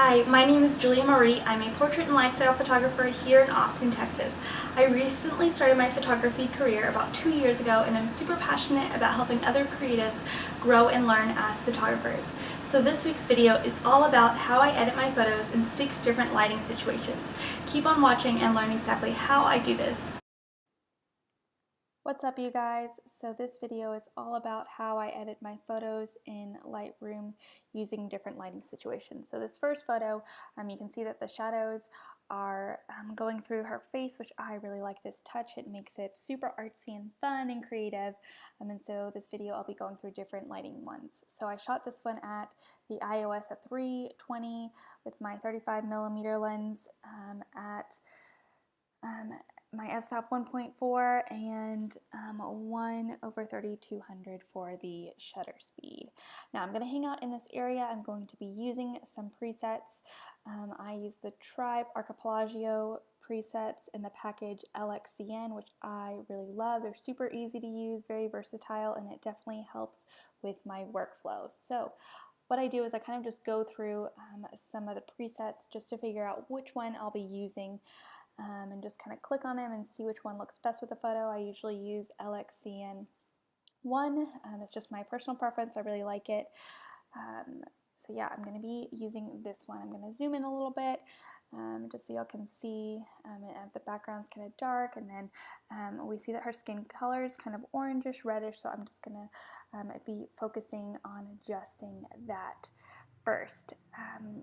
Hi, my name is Julia Marie. I'm a portrait and lifestyle photographer here in Austin, Texas. I recently started my photography career about 2 years ago, and I'm super passionate about helping other creatives grow and learn as photographers. So this week's video is all about how I edit my photos in 6 different lighting situations. Keep on watching and learn exactly how I do this. What's up, you guys? So this video is all about how I edit my photos in Lightroom using different lighting situations. So this first photo, you can see that the shadows are going through her face, which I really like this touch. It makes it super artsy and fun and creative. And so this video I'll be going through different lighting ones. So I shot this one at the iOS at 320 with my 35mm lens at my f-stop 1.4 and 1/3200 for the shutter speed. Now I'm going to hang out in this area. I'm going to be using some presets. I use the Tribe Archipelago presets in the package LXCN, which I really love. They're super easy to use, very versatile, and it definitely helps with my workflow. So what I do is I kind of just go through some of the presets just to figure out which one I'll be using. And just kind of click on them and see which one looks best with the photo. I usually use LXCN 1. It's just my personal preference. I really like it. So yeah, I'm going to be using this one. I'm going to zoom in a little bit just so y'all can see. The background's kind of dark, and then we see that her skin color is kind of orangish, reddish, so I'm just going to be focusing on adjusting that first.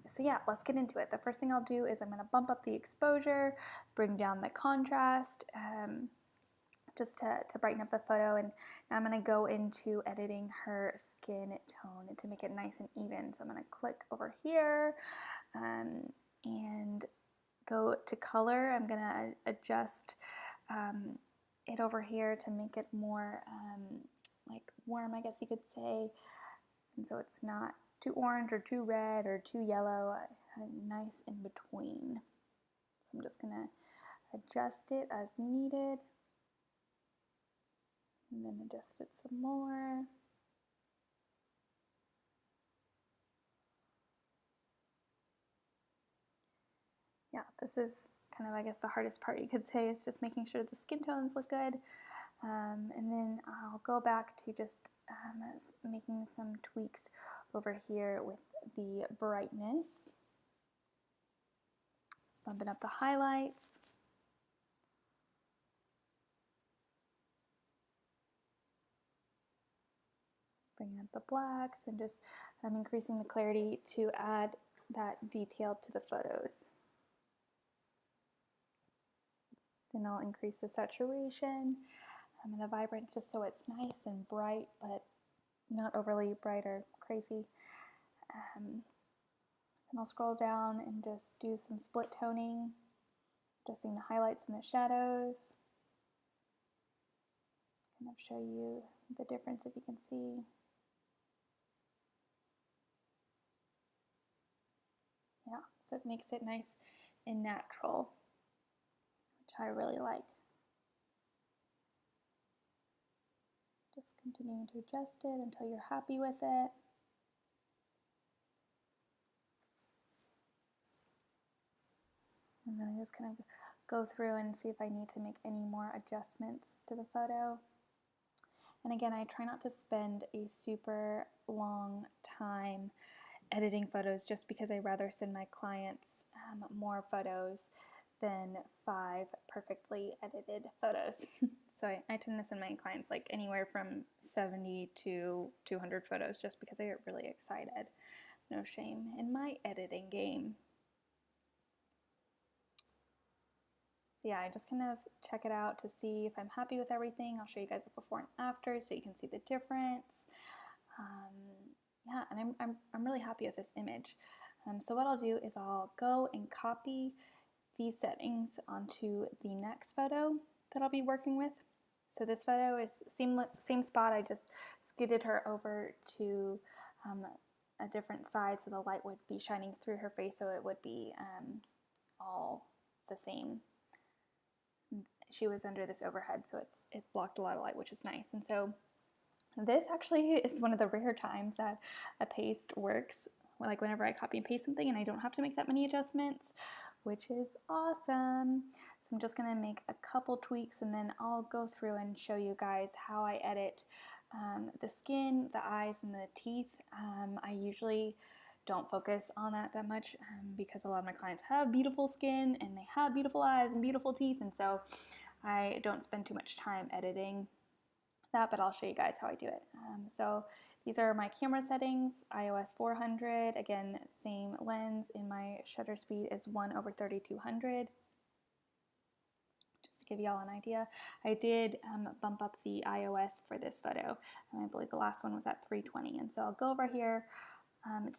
So yeah, let's get into it. The first thing I'll do is I'm going to bump up the exposure, bring down the contrast, just to brighten up the photo, and now I'm going to go into editing her skin tone to make it nice and even. So I'm going to click over here and go to color. I'm going to adjust it over here to make it more like warm, I guess you could say, and so it's not too orange or too red or too yellow, nice in between. So I'm just going to adjust it as needed, and then adjust it some more. Yeah, this is kind of, I guess, the hardest part, you could say, is just making sure the skin tones look good. And then I'll go back to just making some tweaks over here with the brightness, bumping up the highlights, bringing up the blacks, and just increasing the clarity to add that detail to the photos. Then I'll increase the saturation and the vibrance just so it's nice and bright, but not overly bright or crazy. And I'll scroll down and just do some split toning, adjusting the highlights and the shadows. Kind of show you the difference if you can see. Yeah, so it makes it nice and natural, which I really like. Just continuing to adjust it until you're happy with it. And then I just kind of go through and see if I need to make any more adjustments to the photo. And again, I try not to spend a super long time editing photos just because I rather send my clients more photos than 5 perfectly edited photos. So I tend to send my clients like anywhere from 70 to 200 photos just because I get really excited. No shame in my editing game. So yeah, I just kind of check it out to see if I'm happy with everything. I'll show you guys a before and after so you can see the difference. Yeah, and I'm really happy with this image. So what I'll do is I'll go and copy these settings onto the next photo that I'll be working with. So this photo is same spot. I just scooted her over to a different side so the light would be shining through her face, so it would be all the same. She was under this overhead, so it blocked a lot of light, which is nice. And so this actually is one of the rare times that a paste works like whenever I copy and paste something, and I don't have to make that many adjustments, which is awesome. So I'm just gonna make a couple tweaks, and then I'll go through and show you guys how I edit the skin, the eyes, and the teeth. I usually don't focus on that much because a lot of my clients have beautiful skin and they have beautiful eyes and beautiful teeth, and so I don't spend too much time editing that, but I'll show you guys how I do it. So these are my camera settings, iOS 400, again, same lens, and my shutter speed is 1/3200. Just to give y'all an idea, I did bump up the iOS for this photo, and I believe the last one was at 320. And so I'll go over here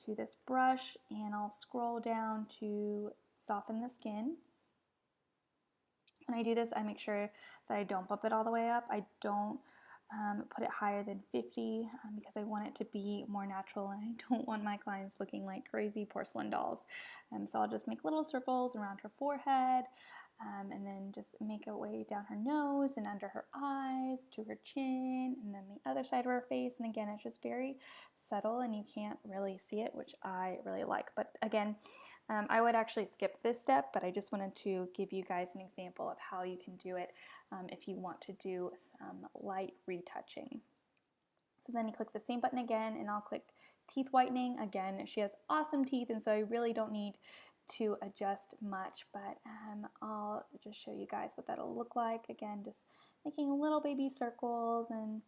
to this brush, and I'll scroll down to soften the skin. When I do this, I make sure that I don't bump it all the way up. I don't put it higher than 50 because I want it to be more natural, and I don't want my clients looking like crazy porcelain dolls. So I'll just make little circles around her forehead, and then just make a way down her nose and under her eyes to her chin, and then the other side of her face. And again, it's just very subtle and you can't really see it, which I really like. But again, I would actually skip this step, but I just wanted to give you guys an example of how you can do it if you want to do some light retouching. So then you click the same button again, and I'll click teeth whitening. Again, she has awesome teeth, and so I really don't need to adjust much, but I'll just show you guys what that'll look like. Again, just making little baby circles and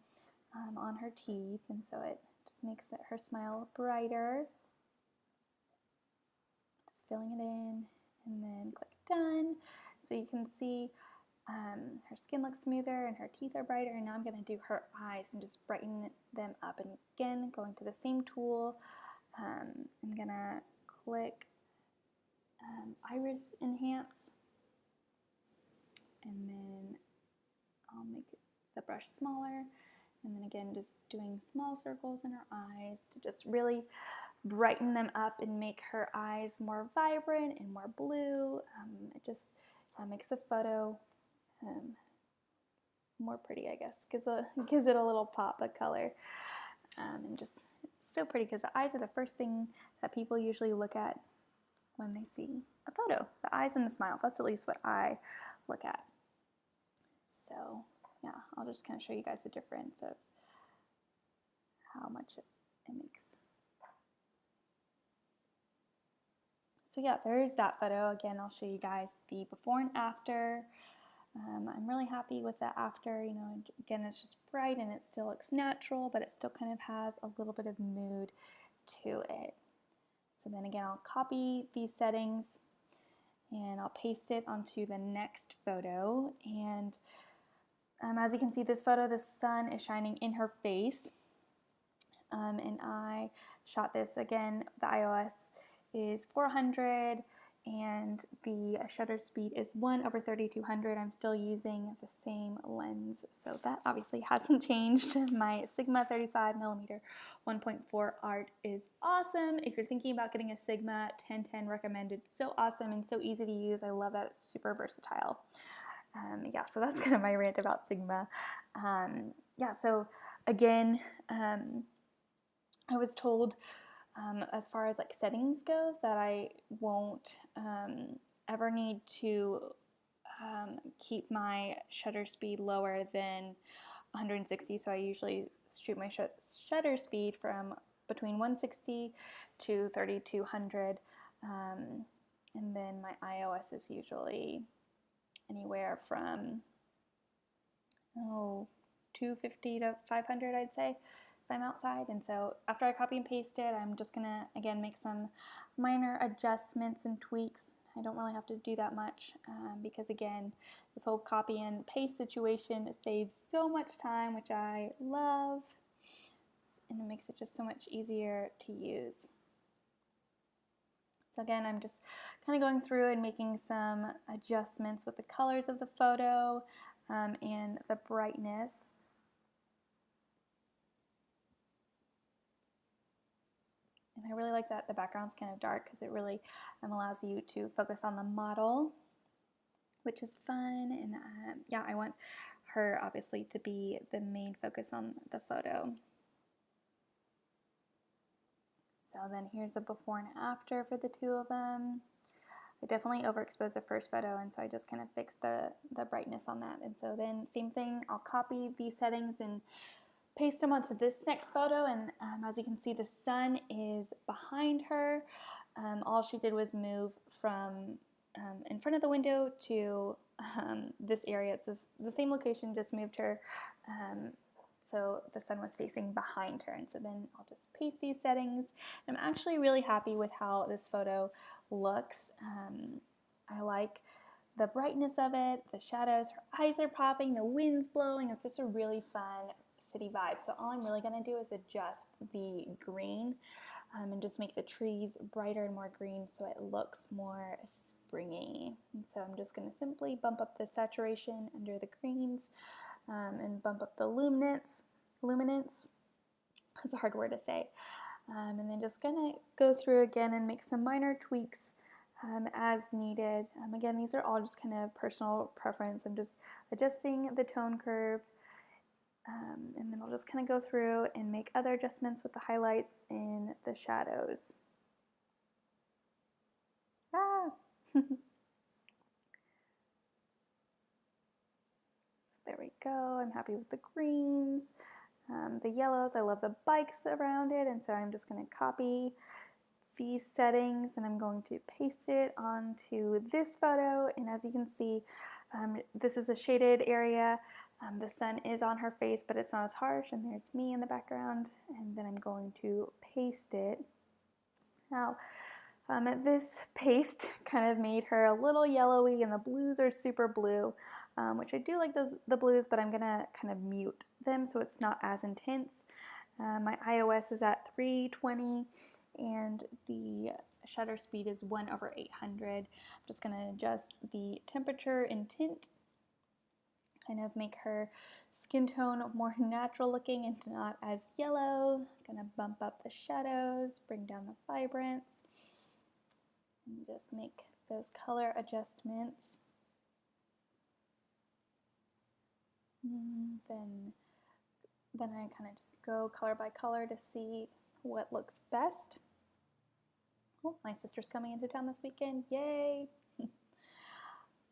on her teeth, and so it just makes her smile brighter. Filling it in, and then click done. So you can see her skin looks smoother and her teeth are brighter. And now I'm going to do her eyes and just brighten them up. And again, going to the same tool, I'm going to click iris enhance, and then I'll make the brush smaller, and then again just doing small circles in her eyes to just really brighten them up and make her eyes more vibrant and more blue. It just makes the photo more pretty, I guess. Gives it a little pop of color, and just it's so pretty because the eyes are the first thing that people usually look at when they see a photo. The eyes and the smile. That's at least what I look at. So yeah, I'll just kind of show you guys the difference of how much it makes. So yeah, there's that photo. Again, I'll show you guys the before and after. I'm really happy with the after. You know, again, it's just bright and it still looks natural, but it still kind of has a little bit of mood to it. So then again, I'll copy these settings and I'll paste it onto the next photo. And as you can see, this photo, the sun is shining in her face. And I shot this, again, the iOS is 400 and the shutter speed is 1/3200. I'm still using the same lens, so that obviously hasn't changed. My Sigma 35mm 1.4 art is awesome. If you're thinking about getting a Sigma, 1010 recommended. So awesome and so easy to use. I love that. It's super versatile. Yeah, so that's kind of my rant about Sigma. Yeah, so again, I was told as far as like settings goes that I won't ever need to keep my shutter speed lower than 160. So I usually shoot my shutter speed from between 160 to 3200, and then my iOS is usually anywhere from 250 to 500, I'd say, if I'm outside. And so after I copy and paste it, I'm just gonna again make some minor adjustments and tweaks. I don't really have to do that much because again, this whole copy and paste situation saves so much time, which I love, and it makes it just so much easier to use. So again, I'm just kind of going through and making some adjustments with the colors of the photo and the brightness. And I really like that the background's kind of dark because it really allows you to focus on the model, which is fun. And yeah, I want her obviously to be the main focus on the photo. So then here's a before and after for the two of them. I definitely overexposed the first photo, and so I just kind of fixed the brightness on that. And so then same thing, I'll copy these settings and paste them onto this next photo, and as you can see, the sun is behind her. All she did was move from in front of the window to this area. It's the same location, just moved her. So the sun was facing behind her, and so then I'll just paste these settings. I'm actually really happy with how this photo looks. I like the brightness of it, the shadows, her eyes are popping, the wind's blowing. It's just a really fun city vibe. So all I'm really going to do is adjust the green and just make the trees brighter and more green so it looks more springy. And so I'm just going to simply bump up the saturation under the greens and bump up the luminance. That's a hard word to say. And then just going to go through again and make some minor tweaks as needed. Again, these are all just kind of personal preference. I'm just adjusting the tone curve. And then I'll just kind of go through and make other adjustments with the highlights and the shadows. So there we go. I'm happy with the greens. The yellows, I love the bikes around it, and so I'm just going to copy these settings and I'm going to paste it onto this photo. And as you can see, this is a shaded area. The sun is on her face, but it's not as harsh, and there's me in the background, and then I'm going to paste it. Now, this paste kind of made her a little yellowy, and the blues are super blue, which I do like the blues, but I'm gonna kind of mute them so it's not as intense. My iOS is at 320, and the shutter speed is 1/800. I'm just gonna adjust the temperature and tint, kind of make her skin tone more natural looking and not as yellow. Gonna bump up the shadows, bring down the vibrance, and just make those color adjustments. Then I kind of just go color by color to see what looks best. Oh, my sister's coming into town this weekend, yay!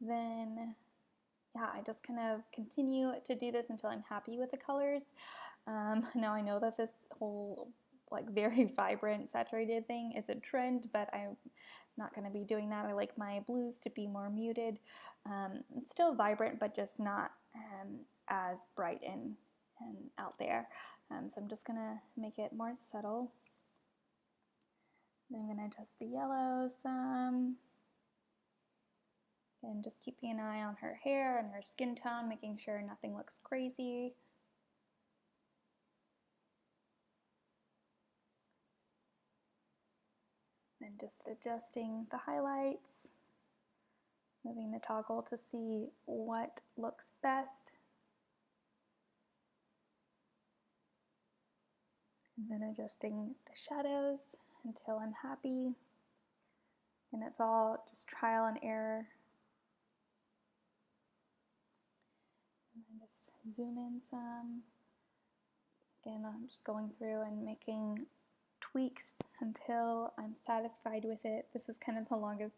Then yeah, I just kind of continue to do this until I'm happy with the colors. Now I know that this whole like very vibrant saturated thing is a trend, but I'm not going to be doing that. I like my blues to be more muted. It's still vibrant, but just not as bright and out there. So I'm just going to make it more subtle. Then I'm going to adjust the yellow some. And just keeping an eye on her hair and her skin tone, making sure nothing looks crazy. And just adjusting the highlights, moving the toggle to see what looks best. And then adjusting the shadows until I'm happy. And it's all just trial and error. And then just zoom in some. Again, I'm just going through and making tweaks until I'm satisfied with it. This is kind of the longest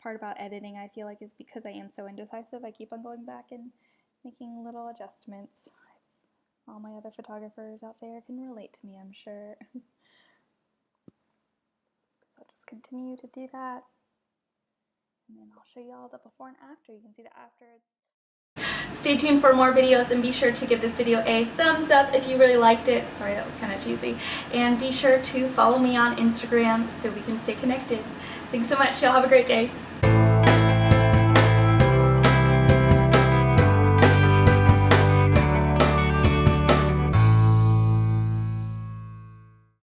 part about editing, I feel like, is because I am so indecisive. I keep on going back and making little adjustments. All my other photographers out there can relate to me, I'm sure. So I'll just continue to do that. And then I'll show you all the before and after. You can see the after. Stay tuned for more videos, and be sure to give this video a thumbs up if you really liked it. Sorry, that was kind of cheesy. And be sure to follow me on Instagram so we can stay connected. Thanks so much. Y'all have a great day.